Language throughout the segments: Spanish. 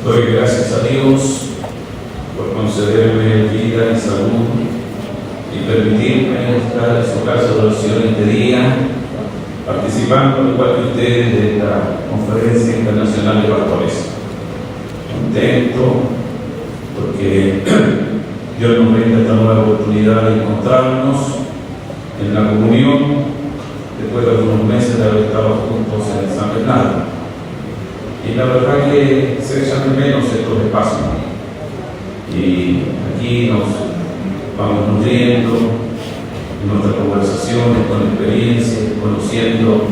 Doy gracias a Dios por concederme vida y salud y permitirme estar en su casa de oración este día, participando, al igual que ustedes, de la Conferencia Internacional de Pastores. Contento porque Dios nos brinda esta nueva oportunidad de encontrarnos en la comunión después de algunos meses de haber estado juntos en San Bernardo. Y la verdad que se echan de menos estos espacios. Y aquí nos vamos nutriendo en nuestras conversaciones, con experiencias, conociendo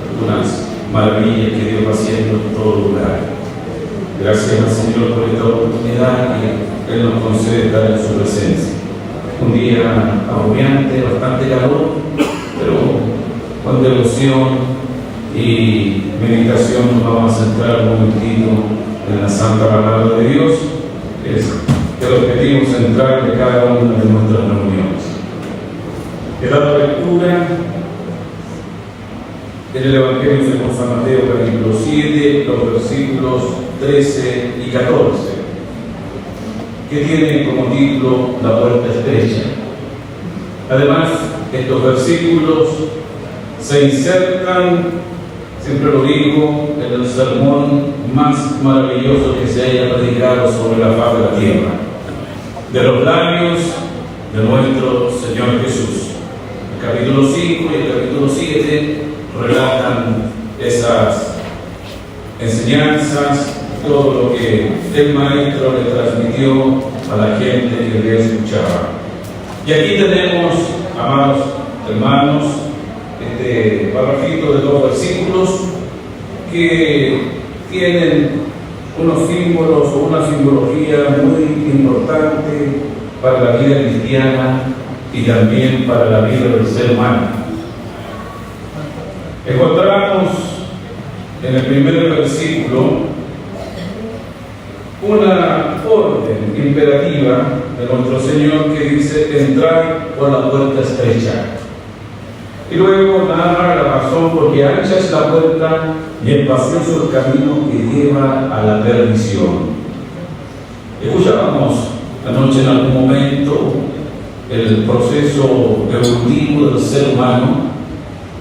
algunas maravillas que Dios va haciendo en todo lugar. Gracias al Señor por esta oportunidad que Él nos concede estar en su presencia. Un día agobiante, bastante calor, pero con devoción y meditación nos vamos a centrar un momentito en la Santa Palabra de Dios, que es el objetivo central de cada una de nuestras reuniones. He dado lectura en el Evangelio según San Mateo, capítulo 7, los versículos 13 y 14, que tienen como título La puerta estrecha. Además, estos versículos se insertan, siempre lo digo, en el sermón más maravilloso que se haya predicado sobre la faz de la tierra, de los labios de nuestro Señor Jesús. El capítulo 5 y el capítulo 7 relatan esas enseñanzas, todo lo que el Maestro le transmitió a la gente que le escuchaba. Y aquí tenemos, amados hermanos, este parrafito de 2 versículos que tienen unos símbolos o una simbología muy importante para la vida cristiana y también para la vida del ser humano. Encontramos en el primer versículo una orden imperativa de nuestro Señor que dice: entrar por la puerta estrecha. Y luego narra la razón porque ancha es la puerta y espacioso el camino que lleva a la perdición. Escuchábamos anoche en algún momento el proceso evolutivo del ser humano,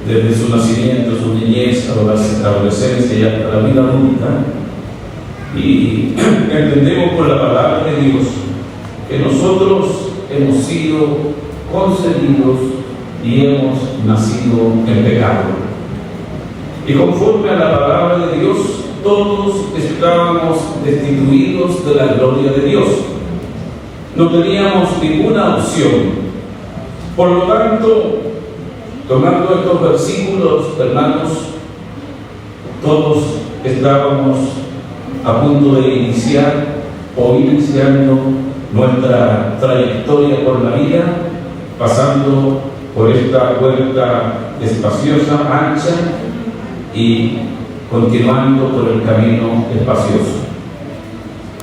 desde su nacimiento, su niñez, a la adolescencia y hasta la vida adulta. Y entendemos por la palabra de Dios que nosotros hemos sido concebidos y hemos nacido en pecado. Y conforme a la palabra de Dios, todos estábamos destituidos de la gloria de Dios. No teníamos ninguna opción. Por lo tanto, tomando estos versículos, hermanos, todos estábamos a punto de iniciar o iniciando nuestra trayectoria por la vida, pasando por esta puerta espaciosa, ancha, y continuando por el camino espacioso.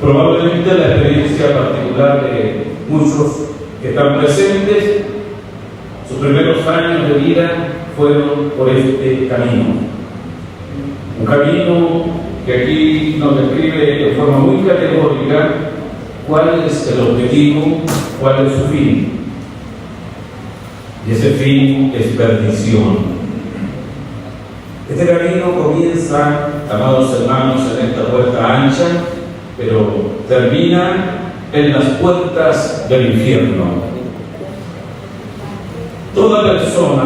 Probablemente la experiencia particular de muchos que están presentes, sus primeros años de vida fueron por este camino. Un camino que aquí nos describe de forma muy categórica cuál es el objetivo, cuál es su fin. Y ese fin es perdición. Este camino comienza, amados hermanos, en esta puerta ancha, pero termina en las puertas del infierno. Toda persona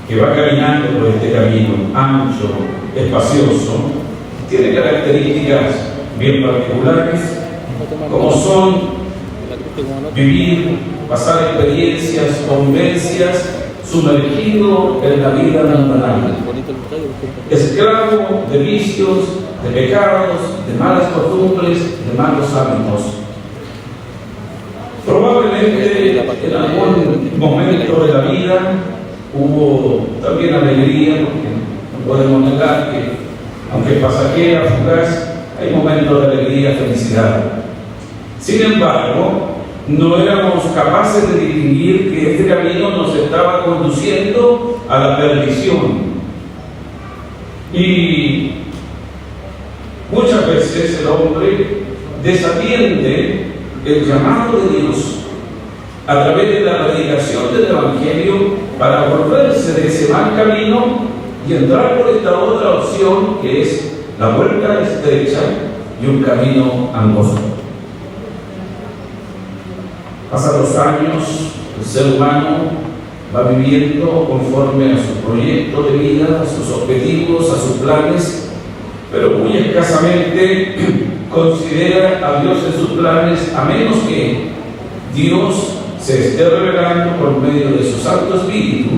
que va caminando por este camino ancho, espacioso, tiene características bien particulares, como son vivir, pasar experiencias, convivencias, sumergido en la vida mundanal, esclavo de vicios, de pecados, de malas costumbres, de malos hábitos. Probablemente en algún momento de la vida hubo también alegría, porque no podemos negar que, aunque pasajera, fugaz, hay momentos de alegría, felicidad. Sin embargo, no éramos capaces de distinguir que este camino nos estaba conduciendo a la perdición. Y Muchas veces el hombre desatiende el llamado de Dios a través de la predicación del Evangelio para volverse de ese mal camino y entrar por esta otra opción que es la puerta estrecha y un camino angosto. Pasan los años, el ser humano va viviendo conforme a su proyecto de vida, a sus objetivos, a sus planes, pero muy escasamente considera a Dios en sus planes, a menos que Dios se esté revelando por medio de su Santo Espíritu,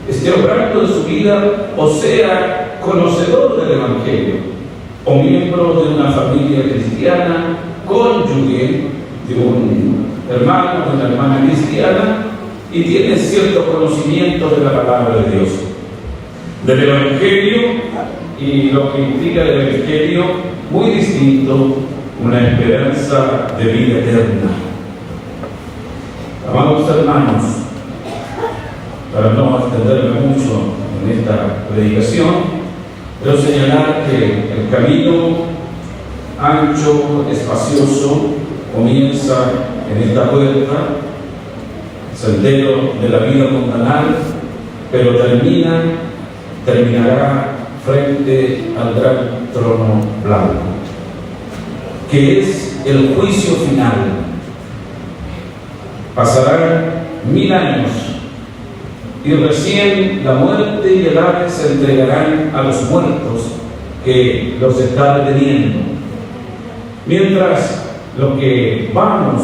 esté obrando en su vida o sea conocedor del Evangelio o miembro de una familia cristiana, cónyuge de un hermano o una hermana cristiana y tiene cierto conocimiento de la palabra de Dios, del Evangelio y lo que implica el Evangelio, muy distinto, una esperanza de vida eterna. Amados hermanos, para no extenderme mucho en esta predicación, quiero señalar que el camino ancho, espacioso, comienza en esta puerta, sendero de la vida mundanal, pero terminará frente al gran trono blanco, que es el juicio final. Pasarán 1000 años y recién la muerte y el Hades se entregarán a los muertos que los está deteniendo. Mientras los que vamos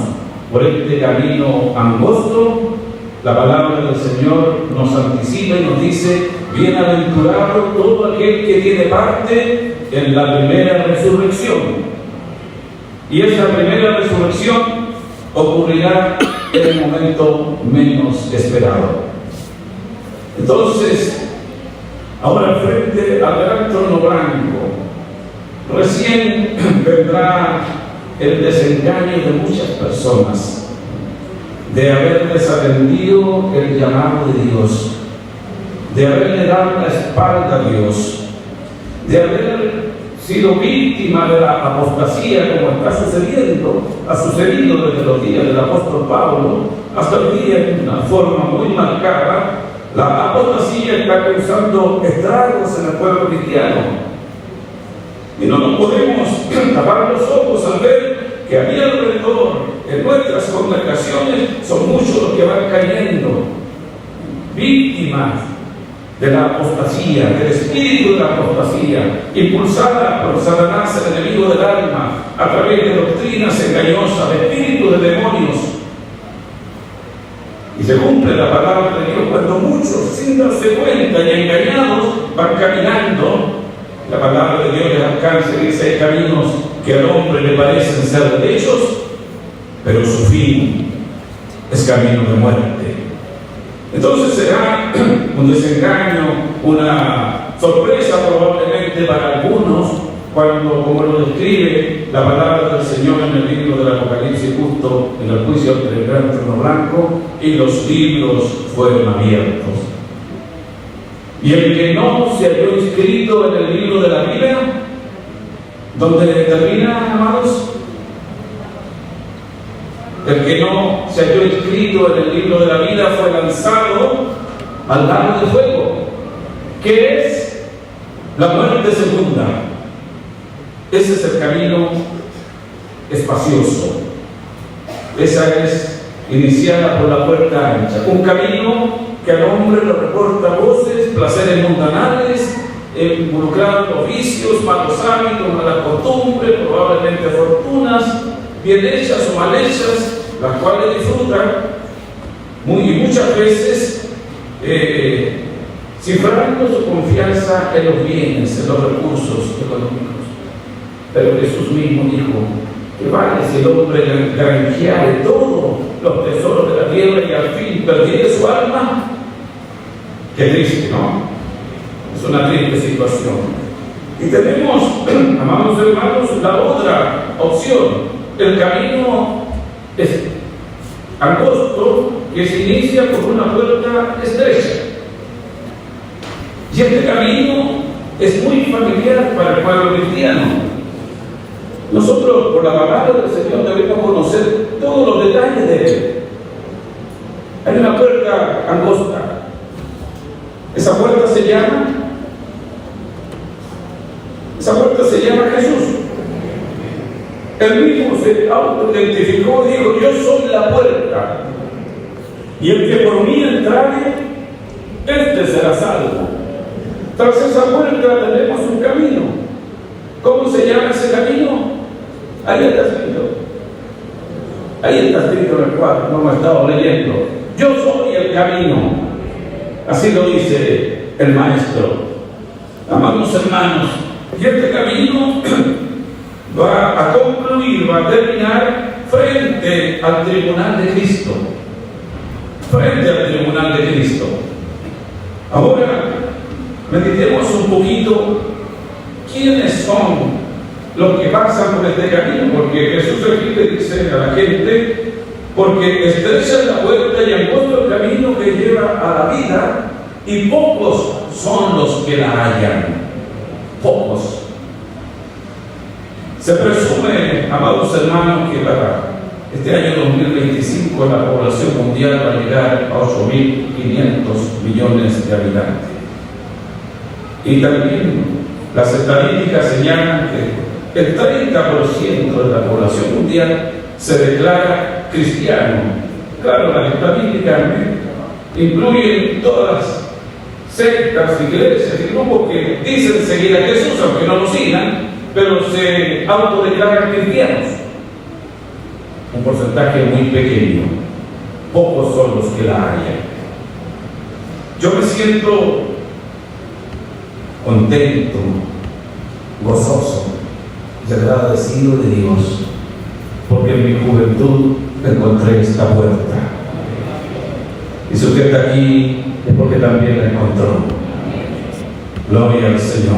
por este camino angosto, la palabra del Señor nos anticipa y nos dice: bienaventurado todo aquel que tiene parte en la primera resurrección. Y esa primera resurrección ocurrirá en el momento menos esperado. Entonces, ahora frente al gran trono blanco, recién vendrá el desengaño de muchas personas de haber desatendido el llamado de Dios, de haberle dado la espalda a Dios, de haber sido víctima de la apostasía, como está sucediendo, ha sucedido desde los días del apóstol Pablo hasta el día de una forma muy marcada. La apostasía está causando estragos en el pueblo cristiano. Y no nos podemos tapar los ojos al ver que a mi alrededor, en nuestras congregaciones, son muchos los que van cayendo, víctimas de la apostasía, del espíritu de la apostasía, impulsada por Satanás, el enemigo del alma, a través de doctrinas engañosas, de espíritus de demonios. Y se cumple la palabra de Dios cuando muchos, sin darse cuenta y engañados, van caminando. La palabra de Dios les alcanza y dice: hay caminos que al hombre le parecen ser derechos, pero su fin es camino de muerte. Entonces será un desengaño, una sorpresa probablemente para algunos, cuando, como lo describe la palabra del Señor en el libro del Apocalipsis, justo en el juicio del gran trono blanco, y los libros fueron abiertos. Y el que no se halló inscrito en el libro de la vida, donde termina, amados, el que no se halló inscrito en el libro de la vida fue lanzado al lago de fuego, que es la muerte segunda. Ese es el camino espacioso. Esa es iniciada por la puerta ancha, un camino que al hombre le reporta voces, placeres mundanales, involucrados en vicios, malos hábitos, malas costumbres, probablemente fortunas, bien hechas o mal hechas, las cuales disfrutan muchas veces cifrando su confianza en los bienes, en los recursos económicos. Pero Jesús mismo dijo: que vale si el hombre granjeare todos los tesoros de la tierra y al fin perdiere su alma. Qué triste, ¿no? Es una triste situación. Y tenemos, amados hermanos, la otra opción. El camino es angosto, que se inicia por una puerta estrecha. Y este camino es muy familiar para el pueblo cristiano. Nosotros, por la palabra del Señor, debemos conocer todos los detalles de Él. Hay una puerta angosta. Esa puerta se llama Jesús. Él mismo se autoidentificó y dijo: yo soy la puerta, y el que por mí entrare, este será salvo. Tras esa puerta tenemos un camino. ¿Cómo se llama ese camino? Ahí está escrito. Ahí está escrito en el cuadro, no me he estado leyendo. Yo soy el camino. Así lo dice el Maestro. Amados hermanos, y este camino va a concluir, va a terminar frente al tribunal de Cristo. Frente al tribunal de Cristo. Ahora, meditemos un poquito quiénes son los que pasan por este camino, porque Jesús aquí le dice a la gente: porque estrecha es la puerta y angosto el camino que lleva a la vida, y pocos son los que la hallan. Pocos. Se presume, amados hermanos, que para este año 2025 la población mundial va a llegar a 8.500 millones de habitantes. Y también las estadísticas señalan que el 30% de la población mundial se declara cristiano. Claro, las estadísticas incluyen todas las sectas, iglesias y grupos que dicen seguir a Jesús, aunque no lo sigan, pero se autodeclaran cristianos. Un porcentaje muy pequeño. Pocos son los que la hallan. Yo me siento contento, gozoso y agradecido de Dios, porque en mi juventud encontré esta puerta. Y si usted está aquí es porque también la encontró. Gloria al Señor.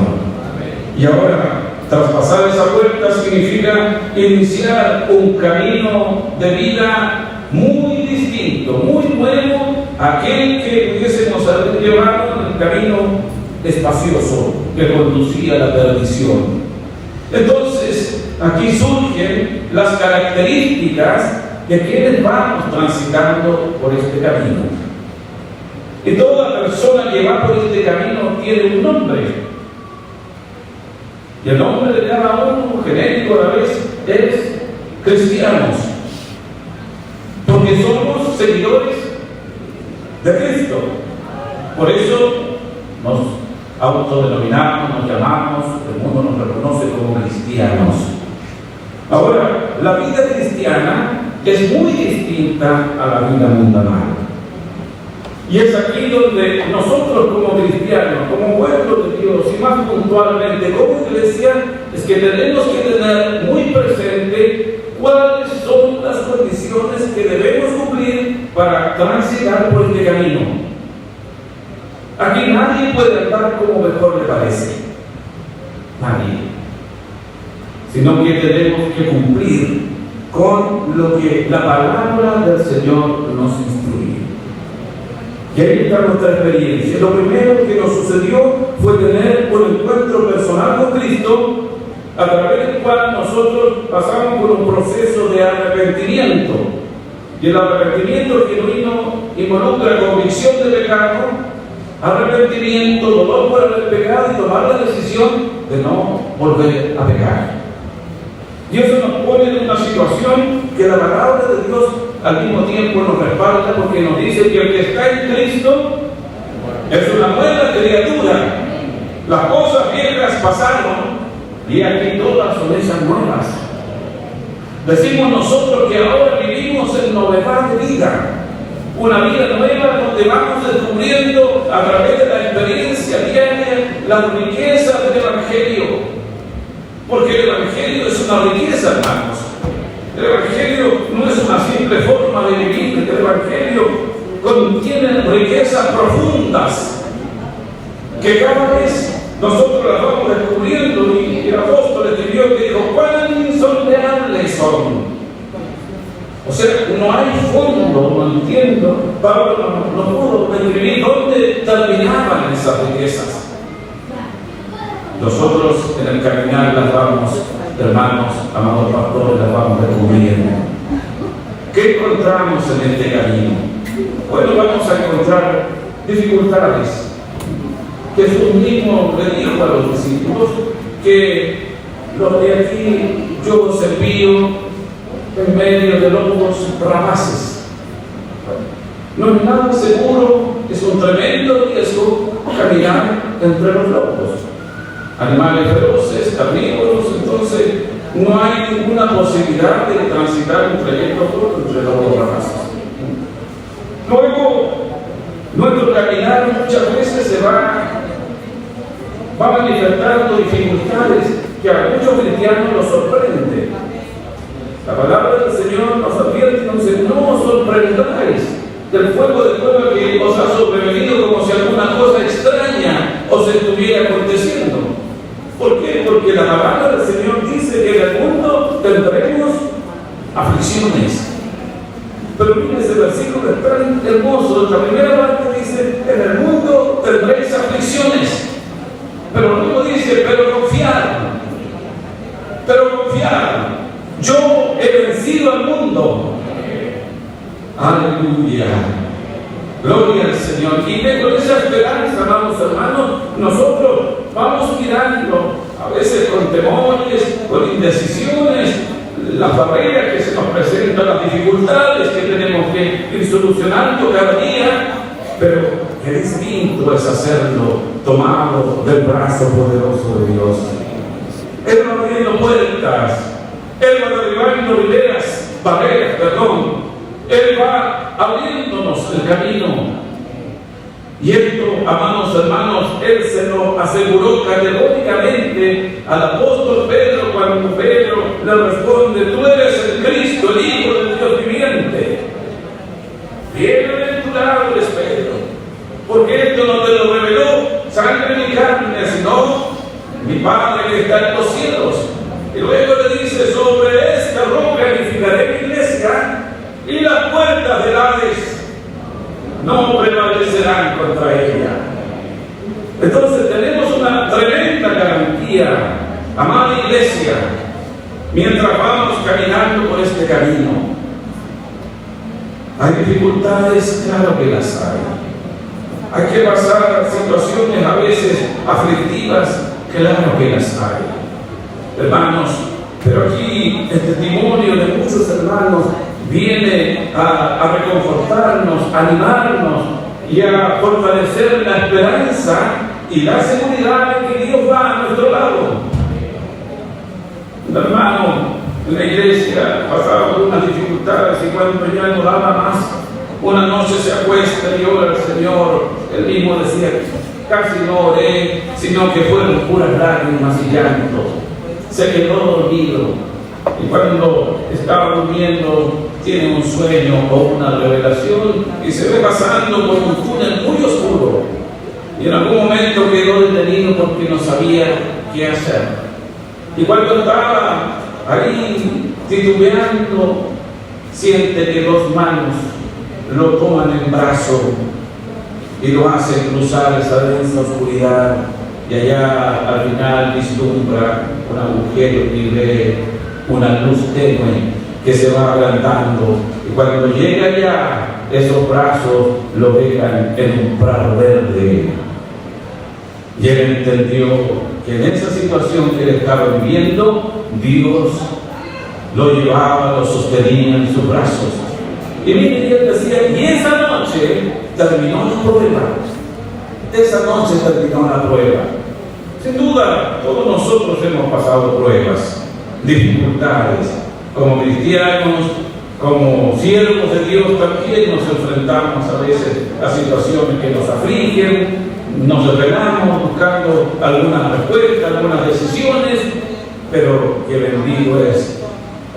Y ahora, traspasar esa puerta significa iniciar un camino de vida muy distinto, muy nuevo a aquel que pudiésemos haber llevado en el camino espacioso que conducía a la perdición. Entonces, aquí surgen las características de quienes vamos transitando por este camino. Y toda persona que va por este camino tiene un nombre. Y el nombre de cada uno, genérico a la vez, es cristianos. Porque somos seguidores de Cristo. Por eso nos autodenominamos, nos llamamos, el mundo nos reconoce como cristianos. Ahora, la vida cristiana es muy distinta a la vida mundana. Y es aquí donde nosotros como cristianos, como pueblo de Dios y más puntualmente como iglesia, es que tenemos que tener muy presente cuáles son las condiciones que debemos cumplir para transitar por este camino. Aquí nadie puede andar como mejor le parece. Nadie. Sino que tenemos que cumplir con lo que la palabra del Señor nos instruye. Y ahí está nuestra experiencia. Lo primero que nos sucedió fue tener un encuentro personal con Cristo, a través del cual nosotros pasamos por un proceso de arrepentimiento. Y el arrepentimiento genuino involucra convicción de pecado, arrepentimiento, dolor por el pecado y tomar la decisión de no volver a pecar. Y eso nos pone en una situación que la palabra de Dios al mismo tiempo nos respalda, porque nos dice que el que está en Cristo es una nueva criatura. Las cosas viejas pasaron y aquí todas son esas nuevas. Decimos nosotros que ahora vivimos en novedad de vida, una vida nueva donde vamos descubriendo a través de la experiencia diaria las riquezas del Evangelio. Porque el Evangelio es una riqueza, hermanos. El Evangelio no es una simple forma de vivir. El Evangelio contiene riquezas profundas que cada vez nosotros las vamos descubriendo. Y el apóstol escribió que dijo: ¿cuán insondables son? O sea, no hay fondo, no entiendo. Pablo no pudo describir dónde terminaban esas riquezas. Nosotros en el caminar las vamos hermanos, amados pastores, las vamos descubriendo. ¿Qué encontramos en este camino? Bueno, vamos a encontrar dificultades. Jesús mismo le dijo a los discípulos que los de aquí yo os envío en medio de lobos rapaces. No es nada seguro, es un tremendo riesgo caminar entre los lobos. Animales feroces, carnívoros, entonces no hay ninguna posibilidad de transitar un trayecto corto entre lobos rapaces. Luego, nuestro caminar muchas veces se va manifestando dificultades que a muchos cristianos los sorprende. La palabra del Señor nos advierte y nos dice: no os sorprendáis del fuego de prueba que os ha sobrevenido como si alguna cosa extraña os estuviera aconteciendo. ¿Por qué? Porque la palabra del Señor dice que en el mundo tendremos aflicciones. Pero miren, ese versículo es tan hermoso. La primera parte dice: en el mundo tendréis aflicciones. Pero luego dice: pero confiad. Yo he vencido al mundo. Aleluya. Gloria al Señor. Y con esa esperanza, amados hermanos, nosotros vamos mirando, a veces con temores, con indecisiones, las barreras que se nos presentan, las dificultades que tenemos que ir solucionando cada día, pero qué distinto es hacerlo tomado del brazo poderoso de Dios. Él va abriendo puertas, Él va derribando barreras, Él va abriéndonos el camino. Y esto, amados hermanos, Él se lo aseguró categóricamente al apóstol Pedro cuando Pedro le responde: tú eres el Cristo, el Hijo del Dios viviente. Bienaventurado eres Pedro, porque esto no te lo reveló sangre ni carne, sino mi Padre que está en los cielos. Y luego le dice: sobre esta roca edificaré mi iglesia, y las puertas del Hades no prevalecerán contra ella. Entonces tenemos una tremenda garantía, amada iglesia, mientras vamos caminando por este camino. Hay dificultades, claro que las hay. Hay que pasar situaciones a veces aflictivas, claro que las hay. Hermanos, pero aquí el testimonio de muchos hermanos viene a reconfortarnos, a animarnos y a fortalecer la esperanza y la seguridad de que Dios va a nuestro lado. Un hermano en la iglesia pasaba por unas dificultades y cuando ya no daba más, una noche se acuesta y ora al Señor. Él mismo decía: casi no oré, sino que fueron puras lágrimas y llanto. Se quedó dormido. Y cuando estaba durmiendo, tiene un sueño o una revelación y se ve pasando por un túnel muy oscuro. Y en algún momento quedó detenido porque no sabía qué hacer. Y cuando estaba ahí titubeando, siente que dos manos lo toman en brazo y lo hacen cruzar esa densa oscuridad. Y allá al final vislumbra un agujero y ve una luz tenue que se va agrandando, y cuando llega allá, esos brazos lo dejan en un prado verde. Y él entendió que en esa situación que él estaba viviendo, Dios lo llevaba, lo sostenía en sus brazos. Y mire, él decía: y esa noche terminó la prueba. Esa noche terminó la prueba. Sin duda, todos nosotros hemos pasado pruebas, dificultades. Como cristianos, como siervos de Dios, también nos enfrentamos a veces a situaciones que nos afligen, nos rebelamos buscando algunas respuestas, algunas decisiones, pero qué bendito es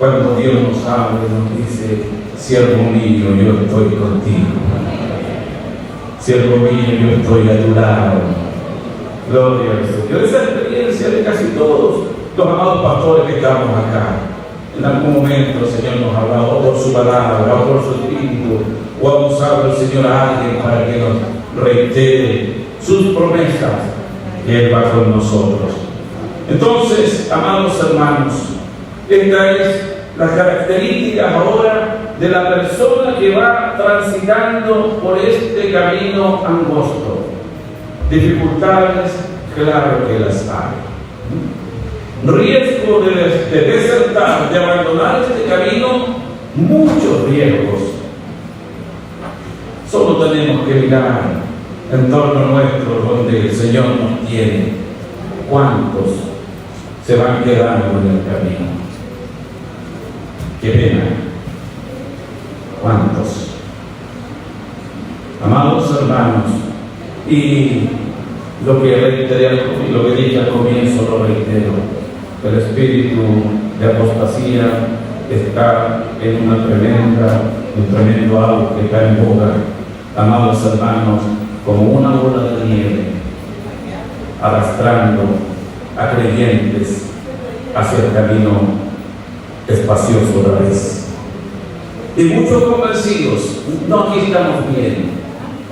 cuando Dios nos habla y nos dice: siervo mío, yo estoy contigo. Siervo mío, yo estoy a tu lado. Gloria al Señor. Esa experiencia de casi todos los amados pastores que estamos acá. En algún momento el Señor nos ha hablado, o por su palabra, o por su espíritu, o ha usado el Señor a alguien para que nos reitere sus promesas, que Él va con nosotros. Entonces, amados hermanos, esta es la característica ahora de la persona que va transitando por este camino angosto. Dificultades, claro que las hay. Riesgo de desertar, de abandonar este camino, muchos riesgos. Solo tenemos que mirar en torno nuestro donde el Señor nos tiene. ¿Cuántos se van quedando en el camino? Qué pena. ¿Cuántos? Amados hermanos, y lo que dije al comienzo lo reitero: el espíritu de apostasía está en un tremendo auge, que está en boga, amados hermanos, como una bola de nieve, arrastrando a creyentes hacia el camino espacioso otra vez. Y muchos convencidos: no, aquí estamos bien,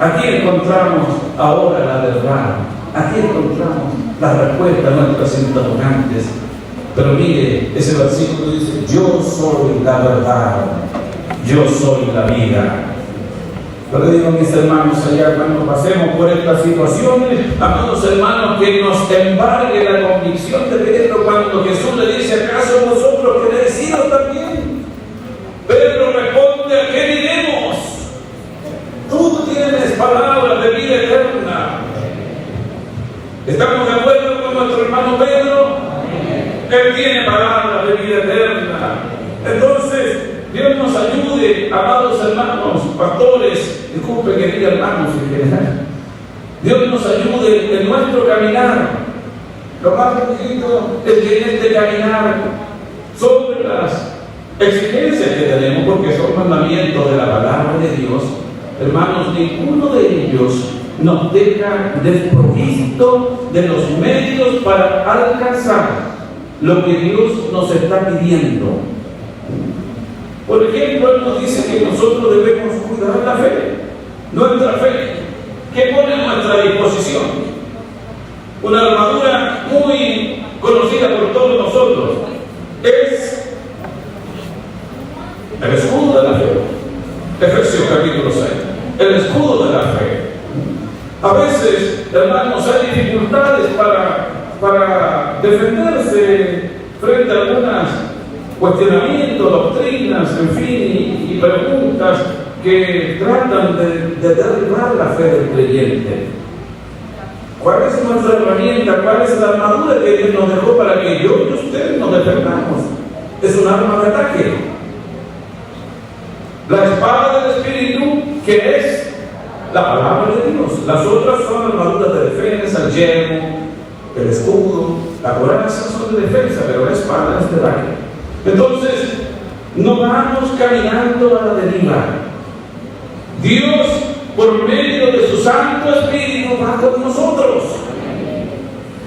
aquí encontramos ahora la verdad, aquí encontramos la respuesta a nuestras interrogantes. Pero mire, ese versículo dice: yo soy la verdad, yo soy la vida. Yo le digo a mis hermanos allá, cuando pasemos por estas situaciones, amados hermanos, que nos embargue la convicción de Pedro cuando Jesús le dice: ¿acaso vosotros queréis ir también? Pedro responde: ¿a qué diremos? Tú tienes palabras de vida eterna. ¿Estamos de acuerdo con nuestro hermano Pedro? Él tiene palabras de vida eterna. Entonces, Dios nos ayude, amados hermanos, pastores, disculpe que diga hermanos en general. Dios nos ayude en nuestro caminar. Lo más bonito es que en este caminar, sobre las exigencias que tenemos, porque son mandamientos de la palabra de Dios, hermanos, ninguno de ellos nos deja desprovisto de los medios para alcanzar lo que Dios nos está pidiendo. Por ejemplo, Él nos dice que nosotros debemos cuidar la fe, nuestra fe, que pone a nuestra disposición. Una armadura muy conocida por todos nosotros es el escudo de la fe. Efesios capítulo 6. El escudo de la fe. A veces, hermanos, hay dificultades para defenderse frente a algunos cuestionamientos, doctrinas, en fin, y preguntas que tratan de derribar la fe del creyente. ¿Cuál es nuestra herramienta? ¿Cuál es la armadura que Dios nos dejó para que yo y usted nos defendamos? Es un arma de ataque. La espada del Espíritu, que es la palabra de Dios. Las otras son armaduras de defensa, el yelmo, el escudo, la coraza, son de defensa, pero la espada es de ataque. Entonces, no vamos caminando a la deriva. Dios, por medio de su Santo Espíritu, va con nosotros.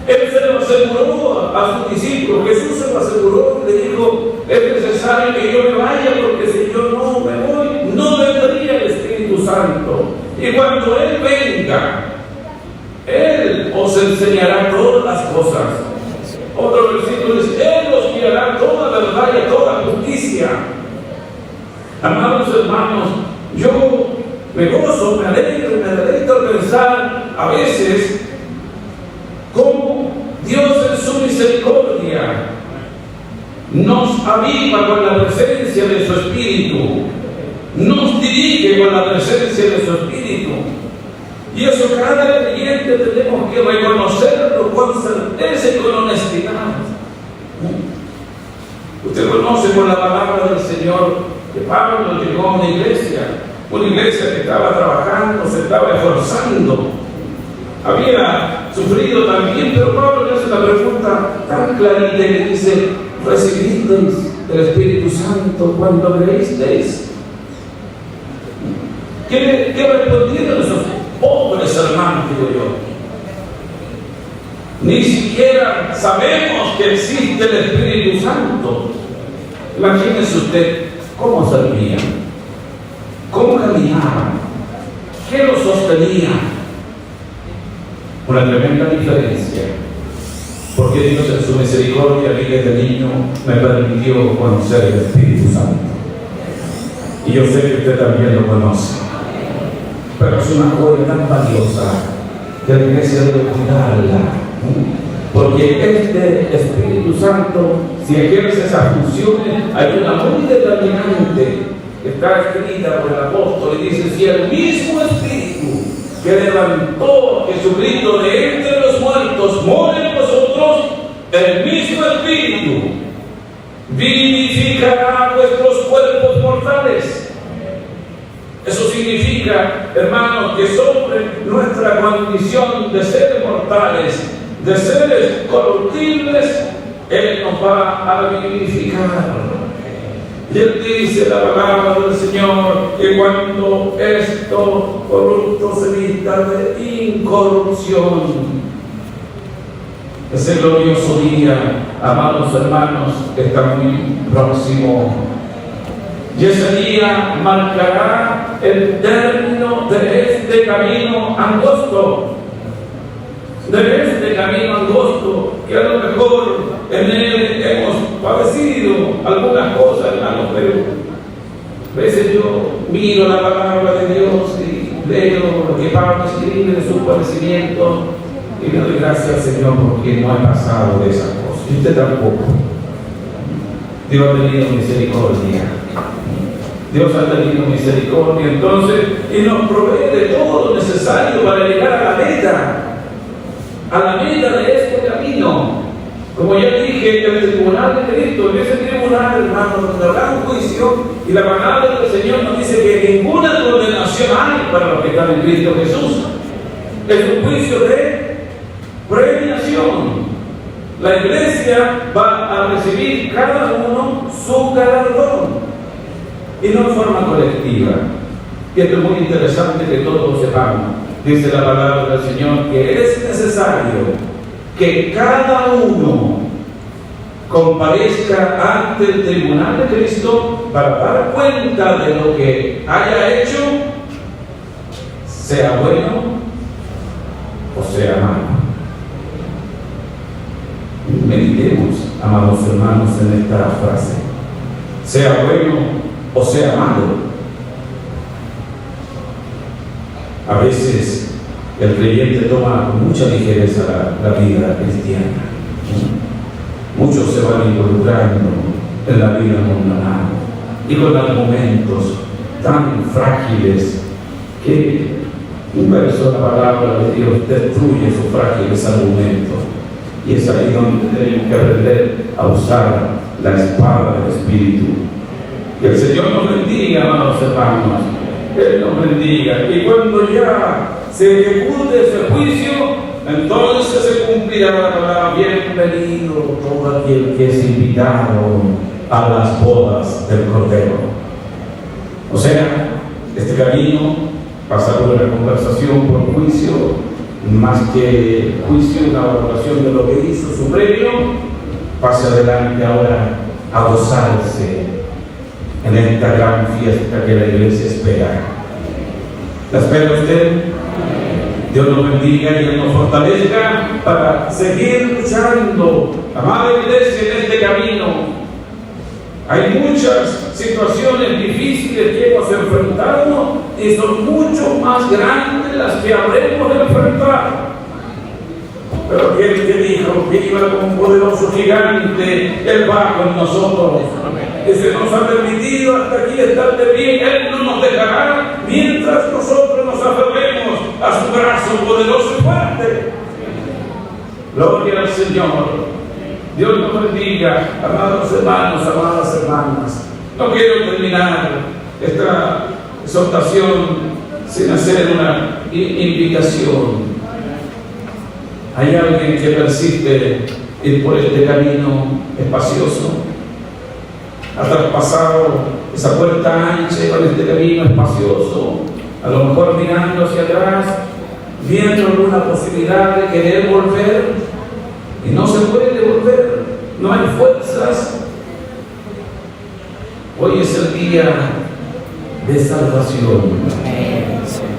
Él se lo aseguró a sus discípulos. Jesús se lo aseguró y le dijo: es necesario que yo me vaya, porque si yo no me voy, no vendría el Espíritu Santo. Y cuando Él venga, Él os enseñará todas las cosas. Otro versículo dice: Él os guiará toda verdad y toda justicia. Amados hermanos, yo me gozo, me deleito al pensar a veces cómo Dios en su misericordia nos aviva con la presencia de su Espíritu, nos dirige con la presencia de su Espíritu. Y eso cada creyente tenemos que reconocerlo con certeza y con honestidad. Usted conoce por la palabra del Señor que Pablo llegó a una iglesia que estaba trabajando, se estaba esforzando, había sufrido también, pero Pablo le hace una pregunta tan clarita y le dice: ¿recibisteis el Espíritu Santo cuando creísteis? ¿Qué respondieron esos pobres hermanos, digo yo? Ni siquiera sabemos que existe el Espíritu Santo. Imagínese usted cómo servían, cómo caminaban, qué los sostenía. Una tremenda diferencia. porque Dios en su misericordia, a mí desde niño me permitió conocer el Espíritu Santo. Y yo sé que usted también lo conoce. Pero es una joya tan valiosa que la iglesia debe cuidarla. Porque este Espíritu Santo, si ejerce esas funciones, hay una muy determinante que está escrita por el apóstol y dice: si el mismo Espíritu que levantó a Jesucristo de entre los muertos mora en vosotros, el mismo Espíritu vivificará vuestros cuerpos mortales. Eso significa, hermanos, que sobre nuestra condición de seres mortales, de seres corruptibles, Él nos va a vivificar. Y Él dice, la palabra del Señor, que cuando esto corrupto se vista de incorrupción, ese glorioso día, amados hermanos, está muy próximo. Y ese día marcará el término de este camino angosto. De este camino angosto, que a lo mejor en él hemos padecido algunas cosas, hermanos, pero a veces yo miro la palabra de Dios y leo lo que Pablo escribe de su padecimiento y le doy gracias al Señor porque no he pasado de esas cosas. Y usted tampoco. Dios ha tenido misericordia. Dios ha tenido misericordia, entonces, y nos provee de todo lo necesario para llegar a la meta de este camino. Como ya dije, el tribunal de Cristo, en ese tribunal, hermano, donde habrá un juicio, y la palabra del Señor nos dice que ninguna condenación hay para los que están en Cristo Jesús. Es un juicio de premiación. La iglesia va a recibir cada uno su galardón. Y no en forma colectiva. Y esto es muy interesante que todos lo sepamos. Dice la palabra del Señor que es necesario que cada uno comparezca ante el tribunal de Cristo para dar cuenta de lo que haya hecho, sea bueno o sea malo. Meditemos, amados hermanos, en esta frase. Sea bueno o sea malo. A veces el creyente toma con mucha ligereza la vida cristiana. Muchos se van involucrando en la vida mundanal y con argumentos tan frágiles que un verso de la palabra de Dios destruye esos frágiles argumentos. Y es ahí donde tenemos que aprender a usar la espada del Espíritu. Que el Señor nos bendiga, amados hermanos. Él nos bendiga. Y cuando ya se ejecute ese juicio, entonces se cumplirá la palabra: bienvenido todo aquel que es invitado a las bodas del Cordero. O sea, este camino pasa por una conversación, por juicio, más que juicio, una valoración de lo que hizo su premio. Pase adelante ahora a gozarse en esta gran fiesta que la iglesia espera. ¿La espera usted? Dios nos bendiga y nos fortalezca para seguir luchando, amada iglesia, en este camino. Hay muchas situaciones difíciles que hemos enfrentado y son mucho más grandes las que habremos de enfrentar. Pero aquel que dijo que iba como un poderoso gigante, Él va con nosotros. Que se nos ha permitido hasta aquí estar de pie, Él no nos dejará mientras nosotros nos aferremos a su brazo poderoso y fuerte. Gloria al Señor. Dios nos bendiga, amados hermanos, amadas hermanas. No quiero terminar esta exhortación sin hacer una invitación. Hay alguien que persiste ir por este camino espacioso. Ha traspasado esa puerta ancha con este camino espacioso, a lo mejor mirando hacia atrás, viendo alguna posibilidad de querer volver, y no se puede volver, no hay fuerzas. Hoy es el día de salvación,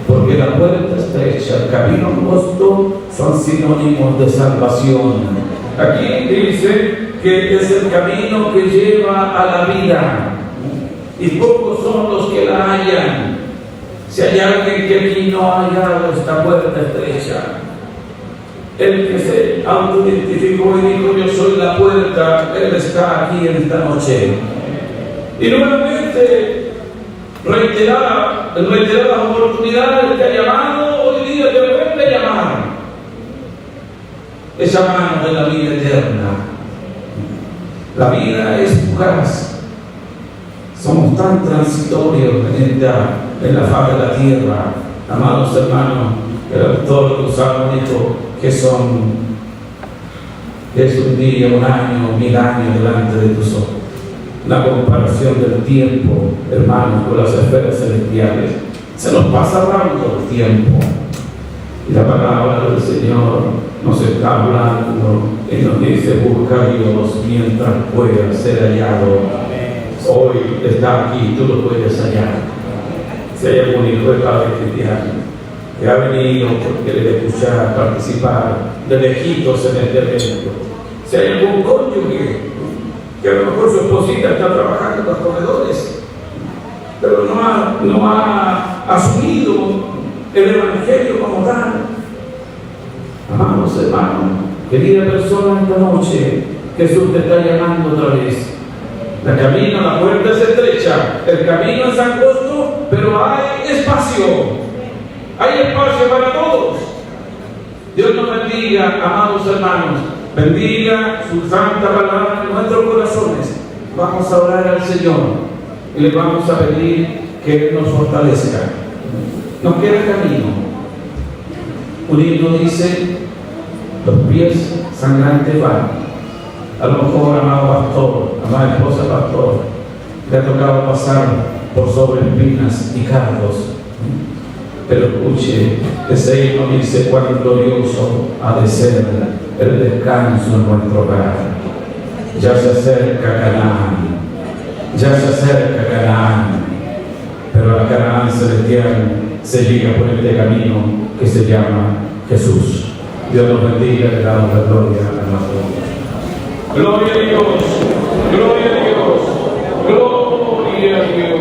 porque la puerta estrecha, el camino angosto son sinónimos de salvación. Aquí dice que es el camino que lleva a la vida, y pocos son los que la hallan. Si hay alguien que aquí no ha hallado esta puerta estrecha, el que se autoidentificó y dijo yo soy la puerta, él está aquí en esta noche. Y nuevamente reiteradas oportunidades que ha llamado hoy día de volverle a llamar. Esa mano de la vida eterna. La vida es fugaz. Somos tan transitorios en la faz de la tierra, amados hermanos. El autor de los Salmos dijo que es un día, un año, 1000 años delante de tus ojos. La comparación del tiempo, hermanos, con las esferas celestiales. Se nos pasa rápido el tiempo. Y la palabra del Señor nos está hablando y nos dice: busca a Dios mientras pueda ser hallado. Hoy está aquí, tú lo puedes hallar. Si hay algún hijo de padre cristiano que ha venido porque quiere escuchar, participar de lejitos en este evento, si hay algún cónyuge que a lo mejor su esposita está trabajando en los corredores, pero no ha asumido el Evangelio como tal. Amados hermanos, querida persona, esta noche Jesús te está llamando otra vez. El camino, la puerta es estrecha, el camino es angosto, pero hay espacio. Hay espacio para todos. Dios nos bendiga, amados hermanos. Bendiga su santa palabra en nuestros corazones. Vamos a orar al Señor y le vamos a pedir que nos fortalezca. Nos queda camino. Un himno dice: los pies sangrantes van. A lo mejor, amado pastor, amada esposa pastor, le ha tocado pasar por sobre espinas y cardos. Pero escuche, ese himno dice: cuán glorioso ha de ser el descanso en nuestro hogar. Ya se acerca Canaán, ya se acerca Canaán, pero la Canaán celestial se llega por este camino que se llama Jesús. Dios nos bendiga, le damos la gloria a nuestro Dios. Gloria a Dios, gloria a Dios, gloria a Dios.